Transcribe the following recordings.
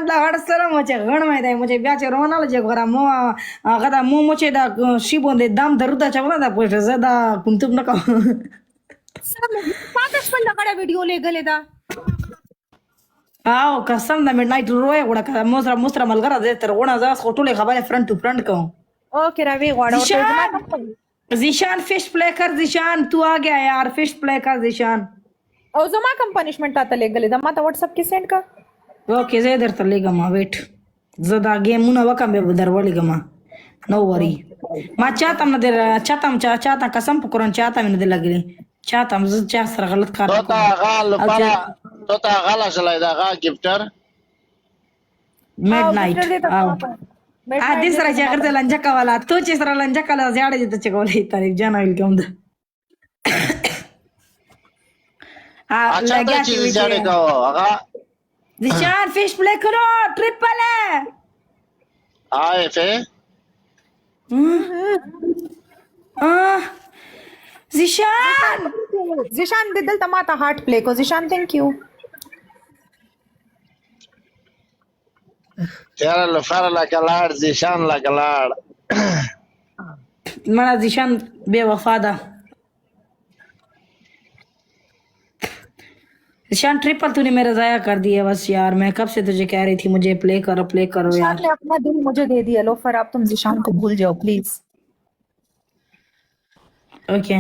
la harsara moche gon mai dai moche biace ronal je gora mo gada mo moche da shibonde dam daruda chavna da pois zada kuntum na ka पाकच पण लकडा व्हिडिओ ले गले दा aw kasam da midnight roe gora ka mosra malgara de ter gona za khotule khabale front to front ka okay Ravi Wada zishan fish play kar zishan tu aa gaya yaar fish play kar zishan ओ जमा कम पनिशमेंट आता ले गले दा माता व्हाट्सएप की सेंड का okay zai der talega ma wait zada game una wakam be dar wali gama no worry ma chatam na der chatam kasam pukuran chatam na der lagli chatam z cha sar galat kar توتا غلا شلای دا غا گیفتر midnight आधी सरा जागर ते लंजा कावाला तो चेसरा लंजा काला जाडे जित चगवले तारीख जाना वेलकम द अच्छा तो चीज जाने का आगा दिशान फिश प्ले करो ट्रिपल है आए फे जिशान जिशान दिदल तमाता हार्ट प्ले को जिशान थैंक यू यार लफार ला कलाड़ जिशान ला कलाड़ मेरा जिशान बेवफादा जिशान ट्रिपल तूने मेरा जाया कर दिया बस यार मैं कब से तुझे कह रही थी मुझे प्ले करो यार जिशान ने अपना दिल मुझे दे दिया लोफर आप तुम जिशान को भूल जाओ प्लीज ओके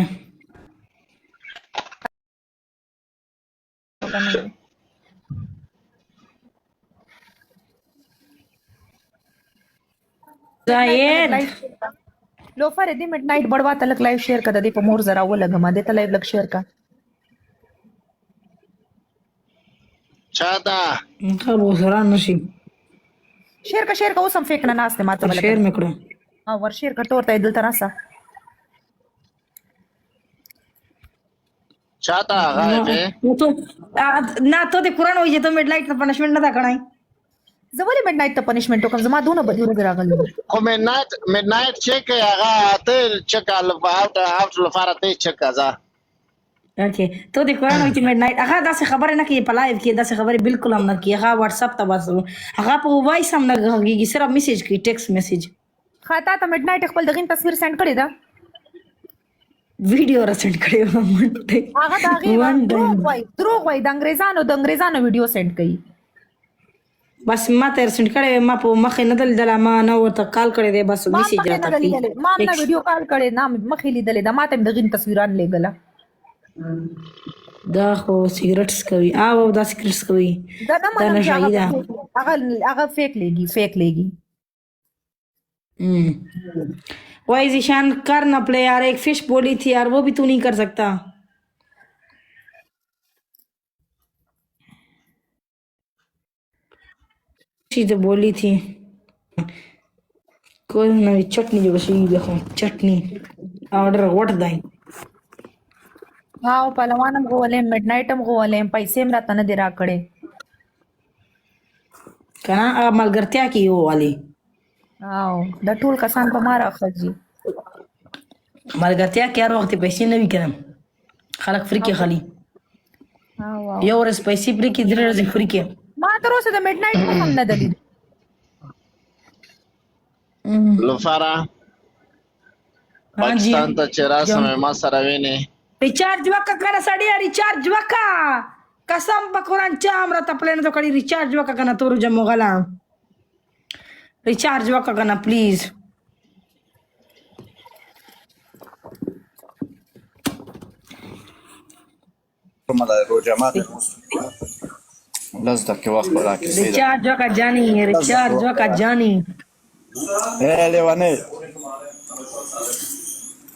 जायद लोफर यदि मिडनाइट बडवा तलक लाईव्ह शेअर का दीप मोर जरा वो लग मा देता लाईव्ह लग शेअर का चाहता खब सरा नशी शेअर का उसम फेकना नाचते मात्र मला शेर में करो हा वर शेअर का तोरता दिल तर असा चाहता आगा फे तो ना तो ते कुरान होई तो मिडनाइट ना पनिशमेंट ना कणाई जवली मिडनाइट तर पनिशमेंट तो कम जमा दोन बदलून जरा गल को midnight check आगा ते check al out लफार ते check आजा ओके तो ते कुरान होई मिडनाइट आगा दासे खबर ना कि पलाइव की दासे खबर बिल्कुल हम ना कि आगा व्हाट्सएप त बस आगा पे वॉइस हम ना की सिर्फ मैसेज की टेक्स्ट मैसेज खाता त मिडनाइट खपल दगिन तस्वीर सेंड करे दा वीडियो सेंड करे मंटे आगा दागी द्रोग वाई द अंग्रेजानो वीडियो सेंड कई बस मा तेरे सेंड करे मा पो मखे नदल दला मा न वर कॉल करे दे बस मैसेज आता की मामला वीडियो कॉल करे ना मखिली दले दा माते दगिन तस्वीरान ले गला دا خو सिगरेट्स کوي او دا सिगरेट्स کوي دا ना शाहिदा आगा फेक लेगी वाई जिशान कर ना प्ले यार एक फिश बोली थी यार वो भी तू नहीं कर सकता चीज बोली थी कोई नवी चटनी जो बस ये देखो चटनी ऑर्डर व्हाट दाई हाव पलवानम गोवले मिडनाइटम गोवले पैसे राताना दिराकडे कना मलगरत्या की वो वाली हाव द टूल कसान पर मारा खजी मलगरत्या क्या वक्त पैसे नहीं करम खलक फ्री के खाली हाव यो रस पैसे फ्री की दिरे रस फ्री के मा तरोसे द मिडनाइट को हम न दली लफारा पाकिस्तान त चेरा समय मा सरावेने रिचार्ज वक्का करा साडिया रिचार्ज वक्का कसम पकुरान चामरा तपलेन तो कडी रिचार्ज वक्का कना तोरु जमो गला रिचार्ज वक्का कना प्लीज لازم تحكي وقت براك रिचार्ज वक्का जानी ايه ليواني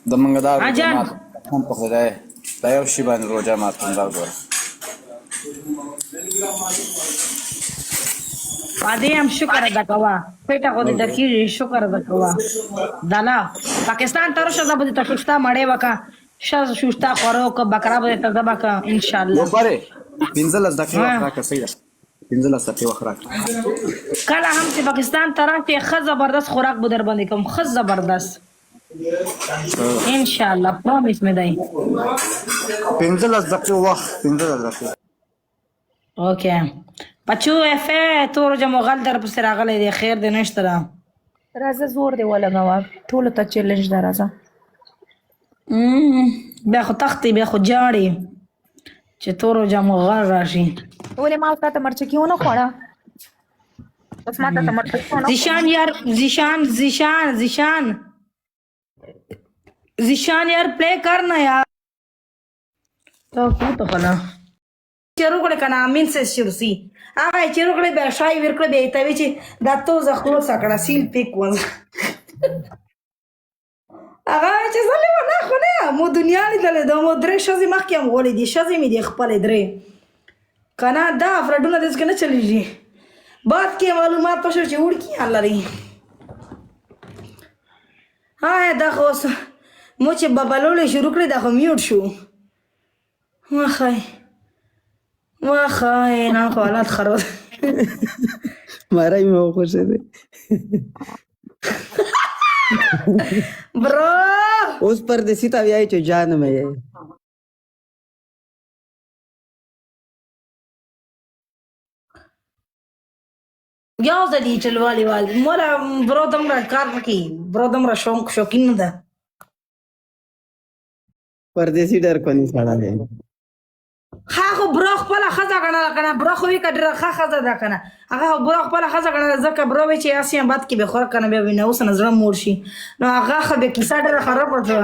دمنګ دا اجان هم په خدای دا یو شی باندې روزه ماتم دا ګور आदे हम शुक्र अदा कवा पेटा को दे की शुक्र अदा कवा दाना पाकिस्तान तरह शदा बदे तफस्ता मडे वका शुस्ता करो क बकरा बदे तदबा का इंशाल्लाह پاره 15 دقیقې وخت راکړه صحیح 15 دقیقې وخت راکړه کله هم چې پاکستان طرف ته خز زبردست خوراک بدر باندې کوم خز زبردست انشاءالله پرومیس مې دی 15 دقیقې وخت 15 دقیقې اوکے بچو افه تور جمع غل در پس راغلی دی خیر دی نشته را راځه زور دی ولګوه ټولو ته چیلنج ده راځه بیا خو تختی بیا خو جاړي چې تور جمع غل راشي ولې ما تا ته مرچکی ونه خوړه اوس ما ته مرچکی ونه زیشان یار زیشان یار پلی کرنا یار تو تو خلا چیرو کنه امین سے شروسی هغه چیرو کړه به شای ور کړه به ته وی چې د تو زخور سکړه سیل پیک وز هغه چې زله ونه خو نه مو دنیا لیدل د مو درې شزي مخکې هم غولې دي شزي می دي خپل درې کنه دا فرډونه دې څنګه چلیږي بعد کې معلومات پښه چې وړ کی الله لري ها دا خو مو چې بابلولې شروع کړې دا خو میوټ شو واخای نه خو حالات خراب हमारा ही मैं खुश है برو उस परदेसी तब आई जो जान में है یو ځلې چلوالي والي مولا برو دمره کار نکي برو دمره شوقین نه ده परदेसी डर को नहीं छाड़ा है ها خو برو خپل خزه کنه برو خو یې کډره خزه ده کنه هغه برو خپل خزه کنه ځکه برو چې اسیم باد کې به خور کنه به نه اوس نظر مور شي نو هغه خو به کیسه ډره خراب وځه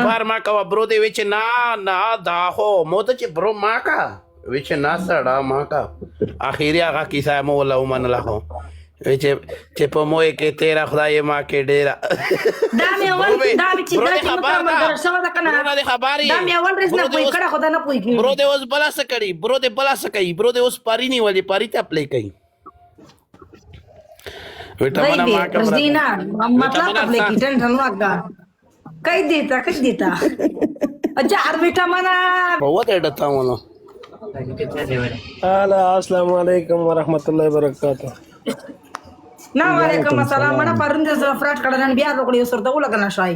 بار ما کا برو دی وچ نه دا هو مو ته چې برو ما کا وچ نه سړا ما کا اخیری هغه کیسه مو ولا ومن لا هو وچ چې په موې کې تیرا خدای ما کې ډیرا دا مې اول دا مې چې دا چې مکمل درسمه ده کنه برو دی خبري دا مې اول رس نه پوي کړه خدای نه پوي برو دی اوس بلا سکړي برو دی بلا سکړي برو دی اوس پاری نی ولې پاری ته اپلای کوي وټا منا ما کا رزینا مطلب اپلای کی ټنشن واګا کای دیتا اچھا اربیٹا منا بہت اڈتا ونه السلام علیکم ورحمۃ اللہ وبرکاتہ نا وعلیکم السلام منا پرنده زرا فراټ کړه بیا وکړي سرته ولګنه شای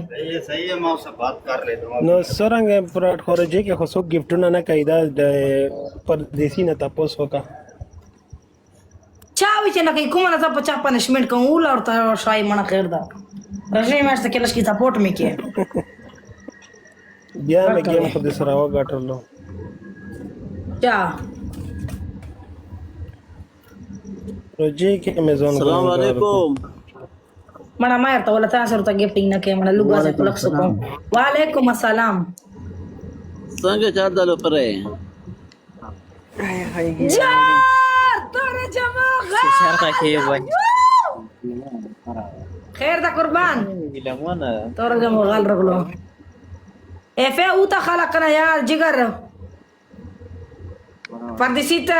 نو سرنګ پراټ خورجه کې خو څوک گیفټونه نه کوي دا د پردیسی نه تاسو وکا چا وی چې نه کوي کومه نه ته پچا پنشمنت کوم ول اور ته شای منا خیر دا رژیم ماشته کې لشکې سپورټ میکې بیا مې گیم خو د سره وګټلو چا روجي کې مې ځون السلام علیکم منا ما ته ولا تاسو ته گیفټینګ نه کې منا لوګا سے فلکس کوم وعلیکم السلام څنګه چار دلو پرې جار تور جمع شهر کا کې وای خیر دا قربان تور جمع غال رغلو افه او تا خلقنا یا جگر پردیسی تا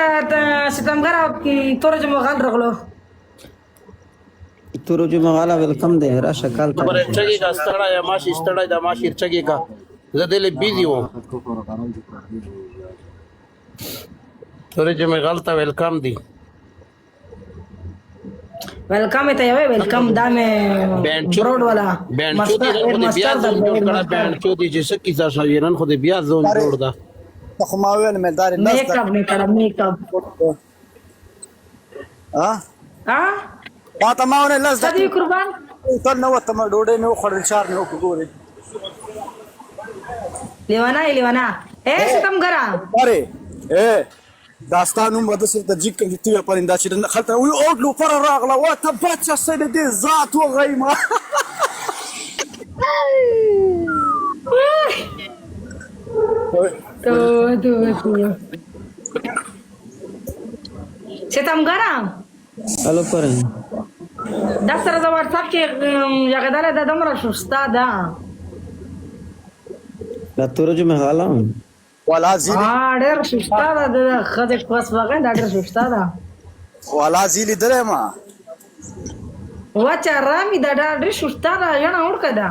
ستمګر تور جمع غال رغلو تو جو مغالا ویلکم دے راشه کال پر چګي کا ستړا یا ماشي ستړا دا ماشي چګي کا زدل بیزی و تورې چې مې غلطه ویلکم دی ویلکم ته یو ویلکم دا مې برود والا بینچ دی نن خو بیا ځون جوړ کړه بینچ دی چې سکی ځا شویرن خو بیا ځون جوړ دا خو ما ویل مې داري میک اپ نه کړم میک اپ ها ها ما ته ما ونه لاس صدی قربان تر نو ته ما ډوډۍ نه خوړل چار نه وګورې لیوانا اے ستمګر اره داستانو مدرسې ته جیک کې تیو پرنده چې خلته وی اورلو پر راغله وا ته بچا سید دې ذات و غیما تو ستمګر الو پر دا سره د واتس اپ کې یغداله د دمر شو استاد لا تو جو مغالا ولا زیلی ډېر شو استاد د خځه پاس واغې دا ډېر شو استاد ولا زیلی درې ما واچا رامي دا ډېر شو استاد یانه ورکه دا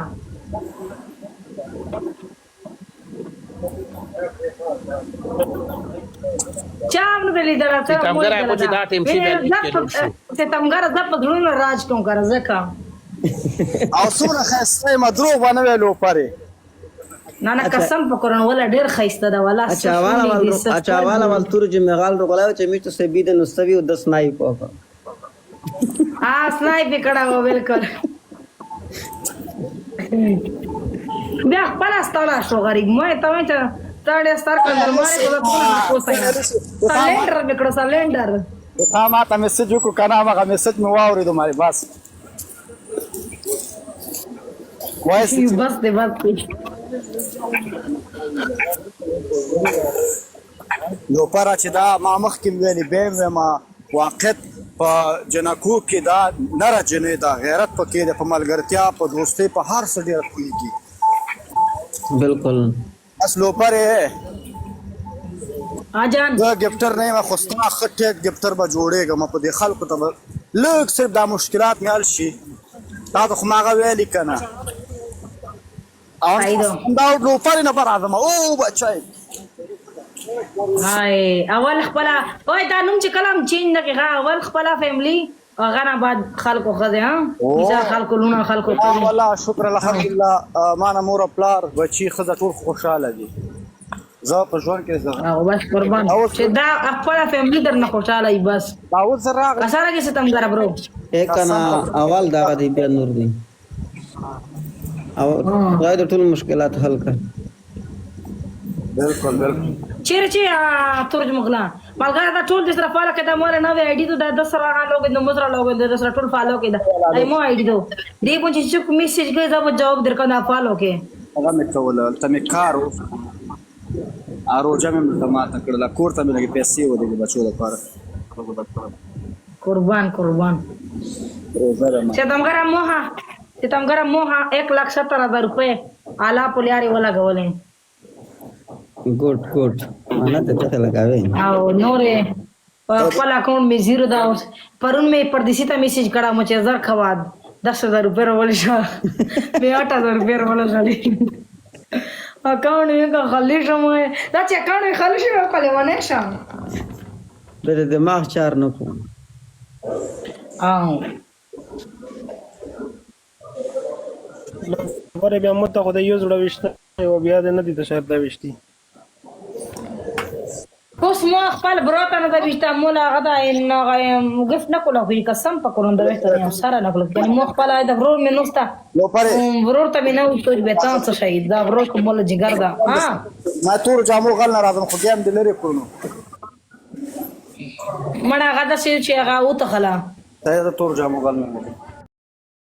چام نه دلی دا ته ستمګر کو چې دا ټیم سی ویل ستمګر د په دړو راج کوم کار زکه او څومره خسته ما درو باندې ویلو پاره نه نه قسم په قرآن ولا ډېر ښایسته ده ولا اچھا والا ول ترجمه غال رغلاو چې میته سه بيد نستوي او 10 نای په हाँ स्नाइप भी कड़ा हो बिल्कुल बे خپل استاله شو غریب مې ته مې تاړې ستار کندر مې کو پوسای سلندر میکړو سلندر تا ما ته میسج وکړو کنه هغه میسج مې واورېدو مالي بس وایس بس دې بس یو پاره چې دا ما مخکې ویلي به ما واقعیت په جنکو کې دا نره جنې دا غیرت پکې ده په ملګرتیا په دوستۍ په هر څه ډېر خوږي بالکل اصلو پر اجان دا گفټر نه ما خوستا خټه گفټر به جوړېږم په دې خلکو ته لږ صرف دا مشکلات مې حل شي دا خو ما غوېلی کنه او دا لو پر نه پر اعظم او بچای هاي اول خپل وای دا نوم چې کلام چینج نه کیږي اول خپل فیملی غنا بعد خلکو خزه ها مثال خلکو لونه خلکو والله شکر الحمدلله ما نه مور پلار بچي خزه ټول خوشاله دي زه په ژوند کې زه او بس قربان چې دا خپل فیملی درنه خوشاله ای بس باور سره اساره کې ستم غره برو ایک کنا اول دا دی بیا نور دی او غیر ټول مشکلات حل کړ بالکل بالکل چیرې چې ترجمه غلا مالګه دا ټول د سره فالو کې دا مور نه وی ایډي ته د سره لوګ د مزرا لوګ د سره ټول فالو کې دا ای مو ایډي دو دی په چې میسج کې دا جواب درکو نه فالو کې هغه مې کول ته مې کار اروجه مې ما ته کړل کور ته مې لګي پیسې ودی بچو لپاره قربان چې تمګره موها 1,70,000 روپے اعلی پولیاري ولا غولې ګډ انا ته ته لگاوي او نورې خپل اکاؤنٹ می زیرو دا پرون می پردیسی ته میسج کړه مو چې 1000 خواد 10,000 روپے ولې شو می 8,000 روپے ولې شالي اکاؤنٹ یې خالی شوم دا چې اکاؤنٹ خالی شو کله ونه شم د دماغ چار نه کوم او ور بیا مت خو د یو زړه وشته او بیا د نه دي ته شرط وشتي اوس مو خپل بروته نه د بيشته مولا غدا ان غایم غف نه کوله وی قسم پکورون درته نه سره نه کوله یعنی مو خپل د ورور مې نوستا لو پاره ورور ته مې نو تو به تاسو شهید دا ورور کوم له جګر دا ها ما تور جامو غل نه راځم خو ګم دلری کړو مړه غدا چې هغه او ته خلا ته تور جامو غل نه